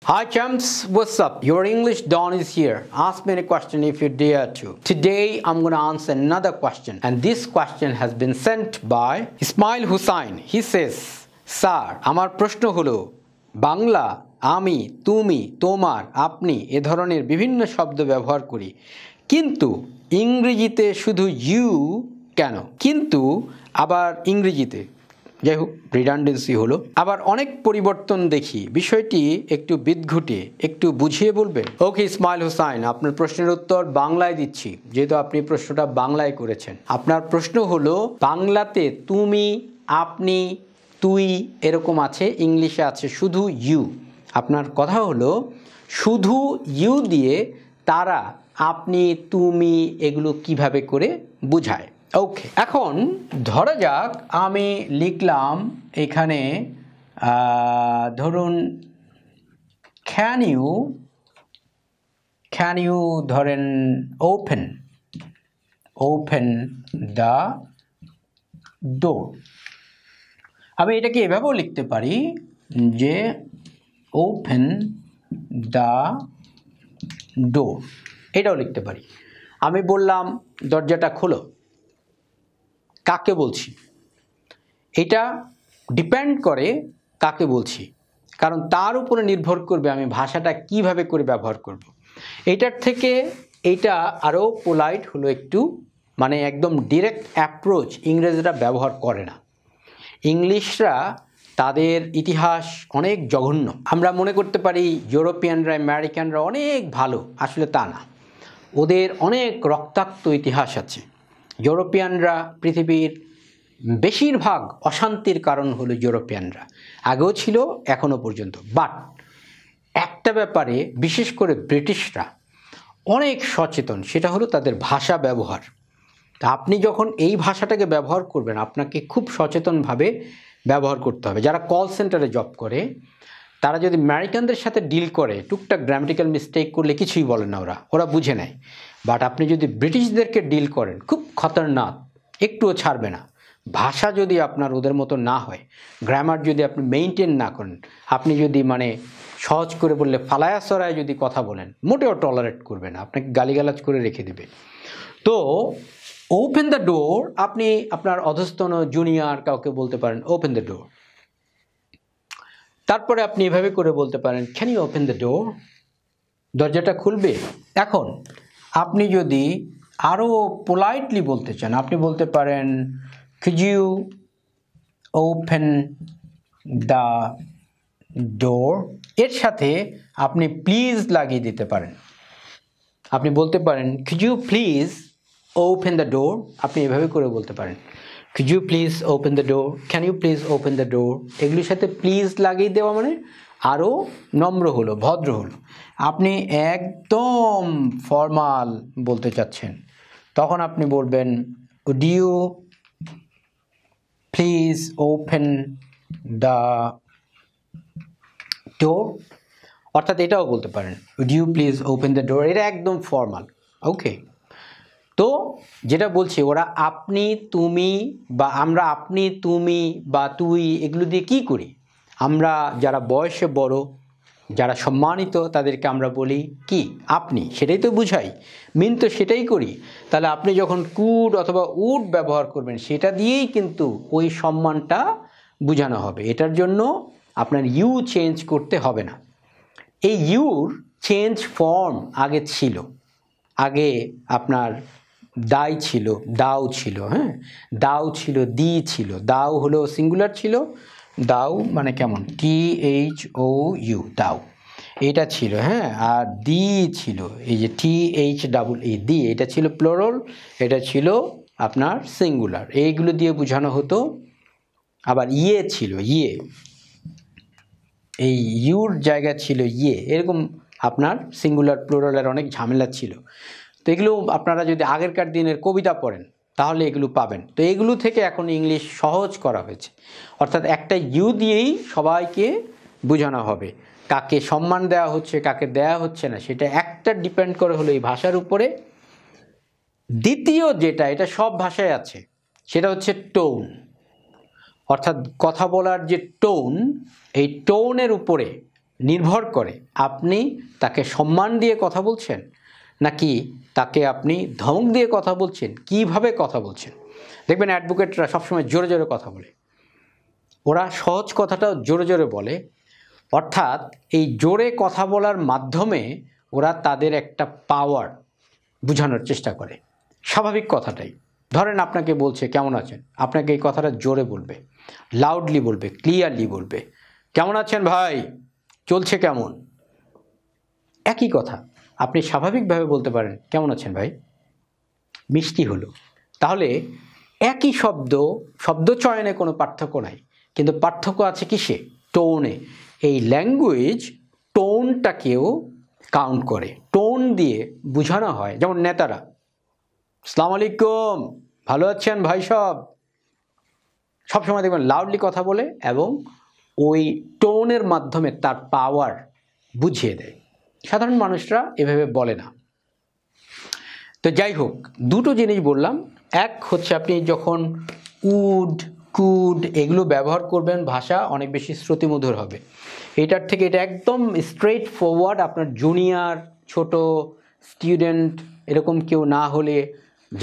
Hi chumps, what's up? Your English Don is here. Ask me any question if you dare to. Today I'm gonna answer another question, and this question has been sent by Ismail Hussain. He says, Sir, আমার প্রশ্ন হলো বাংলা আমি তুমি তোমার আপনি এ ধরনের বিভিন্ন শব্দ ব্যবহার করি, কিন্তু ইংরেজিতে শুধু ইউ কেন? কিন্তু আবার ইংরেজিতে যাই হোক রিডান্ডেন্সি হলো, আবার অনেক পরিবর্তন দেখি, বিষয়টি একটু বিদঘুটে একটু বুঝিয়ে বলবে? ওকে ইসমাইল হোসাইন, আপনার প্রশ্নের উত্তর বাংলায় দিচ্ছি, যেহেতু আপনি প্রশ্নটা বাংলায় করেছেন। আপনার প্রশ্ন হলো বাংলাতে তুমি আপনি তুই এরকম আছে, ইংলিশে আছে শুধু ইউ। আপনার কথা হলো শুধু ইউ দিয়ে তারা আপনি তুমি এগুলো কিভাবে করে বোঝায়। ওকে, এখন ধরা যাক আমি লিখলাম এখানে ধরুন ক্যান ইউ ধরেন ওপেন দ্য ডোর। আমি এটাকে এভাবেও লিখতে পারি যে ওপেন দ্য ডোর, এটাও লিখতে পারি। আমি বললাম দরজাটা খোলো, কাকে বলছি? এটা ডিপেন্ড করে কাকে বলছি, কারণ তার উপরে নির্ভর করবে আমি ভাষাটা কিভাবে করে ব্যবহার করব। এটার থেকে এটা আরও পোলাইট হলো একটু, মানে একদম ডিরেক্ট অ্যাপ্রোচ ইংরেজরা ব্যবহার করে না। ইংলিশরা তাদের ইতিহাস অনেক জঘন্য। আমরা মনে করতে পারি ইউরোপিয়ানরা আমেরিকানরা অনেক ভালো, আসলে তা না। ওদের অনেক রক্তাক্ত ইতিহাস আছে। ইউরোপিয়ানরা পৃথিবীর বেশিরভাগ অশান্তির কারণ হলো ইউরোপিয়ানরা, আগেও ছিল এখনও পর্যন্ত। বাট একটা ব্যাপারে বিশেষ করে ব্রিটিশরা অনেক সচেতন, সেটা হলো তাদের ভাষা ব্যবহার। তা আপনি যখন এই ভাষাটাকে ব্যবহার করবেন আপনাকে খুব সচেতনভাবে ব্যবহার করতে হবে। যারা কল সেন্টারে জব করে তারা যদি আমেরিকানদের সাথে ডিল করে টুকটাক গ্রামাটিক্যাল মিস্টেক করলে কিছুই বলে না, ওরা বুঝে নেয়। বাট আপনি যদি ব্রিটিশদেরকে ডিল করেন খুব খতরনাক, একটুও ছাড়বে না। ভাষা যদি আপনার ওদের মতো না হয়, গ্রামার যদি আপনি মেইনটেন না করেন, আপনি যদি মানে সহজ করে বললে ফালায়া সরায় যদি কথা বলেন, মোটেও টলারেট করবে না, আপনাকে গালিগালাজ করে রেখে দেবে। তো ওপেন দ্য ডোর, আপনি আপনার অধস্তন জুনিয়র কাউকে বলতে পারেন ওপেন দ্য ডোর। তারপরে আপনি এভাবে করে বলতে পারেন can you open the door, দরজাটা খুলবে। এখন আপনি যদি আরও পোলাইটলি বলতে চান আপনি বলতে পারেন could you open the door, এর সাথে আপনি প্লিজ লাগিয়ে দিতে পারেন। আপনি বলতে পারেন could you please open the door, আপনি এভাবে করে বলতে পারেন could you please open the door, can you please open the door. এগুলির সাথে প্লিজ লাগিয়ে দেওয়া মানে আরও নম্র হলো, ভদ্র হলো। আপনি একদম ফর্মাল বলতে চাচ্ছেন, তখন আপনি বলবেন would you please open the door, অর্থাৎ এটাও বলতে পারেন would you please open the door. এটা একদম ফর্মাল। ওকে, তো যেটা বলছি ওরা আপনি তুমি বা আমরা আপনি তুমি বা তুই এগুলো দিয়ে কি করি? আমরা যারা বয়সে বড়, যারা সম্মানিত তাদেরকে আমরা বলি কি আপনি, সেটাই তো বুঝাই, মিন তো সেটাই করি। তাহলে আপনি যখন কুড অথবা উড ব্যবহার করবেন সেটা দিয়েই কিন্তু ওই সম্মানটা বোঝানো হবে। এটার জন্য আপনার ইউ চেঞ্জ করতে হবে না। এই ইউর চেঞ্জ ফর্ম আগে ছিল, আগে আপনার দাই ছিল, দাও ছিল, হ্যাঁ দাও ছিল, দি ছিল, দাও হলো সিঙ্গুলার ছিল, দাও মানে কেমন THOU দাও, এটা ছিল, হ্যাঁ। আর দি ছিল এই যে THEE দি, এটা ছিল প্লোরাল, এটা ছিল আপনার সিঙ্গুলার, এইগুলো দিয়ে বোঝানো হতো। আবার ইয়ে ছিল, ইয়ে এই ইউর জায়গা ছিল ইয়ে, এরকম আপনার সিঙ্গুলার প্লোরালের অনেক ঝামেলা ছিল। তো এগুলো আপনারা যদি আগেরকার দিনের কবিতা পড়েন তাহলে এগুলো পাবেন। তো এগুলো থেকে এখন ইংলিশ সহজ করা হয়েছে, অর্থাৎ একটা ইউ দিয়েই সবাইকে বোঝানো হবে। কাকে সম্মান দেওয়া হচ্ছে কাকে দেওয়া হচ্ছে না সেটা একটা ডিপেন্ড করে হলো এই ভাষার উপরে। দ্বিতীয় যেটা, এটা সব ভাষায় আছে, সেটা হচ্ছে টোন। অর্থাৎ কথা বলার যে টোন, এই টোনের উপরে নির্ভর করে আপনি তাকে সম্মান দিয়ে কথা বলছেন নাকি তাকে আপনি ধমক দিয়ে কথা বলছেন, কিভাবে কথা বলছেন। দেখবেন অ্যাডভোকেটরা সবসময় জোরে জোরে কথা বলে, ওরা সহজ কথাটাও জোরে জোরে বলে, অর্থাৎ এই জোরে কথা বলার মাধ্যমে ওরা তাদের একটা পাওয়ার বোঝানোর চেষ্টা করে। স্বাভাবিক কথাটাই, ধরেন আপনাকে বলছে কেমন আছেন, আপনাকে এই কথাটা জোরে বলবে, লাউডলি বলবে, ক্লিয়ারলি বলবে, কেমন আছেন ভাই, চলছে কেমন। একই কথা আপনি স্বাভাবিকভাবে বলতে পারেন কেমন আছেন ভাই, মিষ্টি হলো। তাহলে একই শব্দ চয়নে কোনো পার্থক্য নাই, কিন্তু পার্থক্য আছে কিসে? টোনে। এই ল্যাঙ্গুয়েজ টোনটাকেও কাউন্ট করে, টোন দিয়ে বোঝানো হয়। যেমন নেতারা আসসালামু আলাইকুম, ভালো আছেন ভাই, সবসময় দেখবেন লাউডলি কথা বলে এবং ওই টোনের মাধ্যমে তার পাওয়ার বুঝিয়ে দেয়। সাধারণ মানুষরা এভাবে বলে না। তো যাই হোক, দুটো জিনিস বললাম। এক হচ্ছে আপনি যখন উড, কুড এগুলো ব্যবহার করবেন, ভাষা অনেক বেশি শ্রুতিমধুর হবে। এটার থেকে এটা একদম স্ট্রেট ফরওয়ার্ড, আপনার জুনিয়র, ছোট স্টুডেন্ট এরকম কেউ না হলে,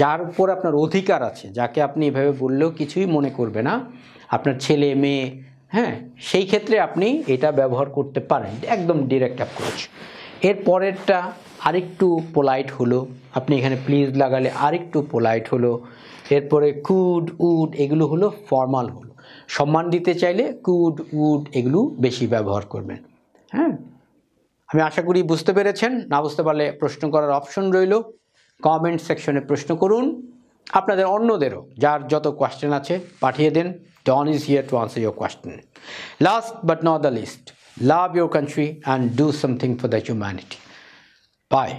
যার উপর আপনার অধিকার আছে, যাকে আপনি এভাবে বললেও কিছুই মনে করবে না, আপনার ছেলে মেয়ে, হ্যাঁ, সেই ক্ষেত্রে আপনি এটা ব্যবহার করতে পারেন, একদম ডিরেক্ট অ্যাপ্রোচ। এর পরেরটা আরেকটু পোলাইট হলো, আপনি এখানে প্লিজ লাগালে আরেকটু পোলাইট হলো। এরপরে কুড, উড এগুলো হলো ফর্মাল হলো। সম্মান দিতে চাইলে কুড, উড এগুলো বেশি ব্যবহার করবেন। হ্যাঁ, আমি আশা করি বুঝতে পেরেছেন। না বুঝতে পারলে প্রশ্ন করার অপশন রইল, কমেন্ট সেকশনে প্রশ্ন করুন। আপনাদের অন্যদেরও যার যত কোয়েশ্চেন আছে পাঠিয়ে দেন। Don is here to answer your question. Last but not the least, love your country and do something for the humanity. Bye.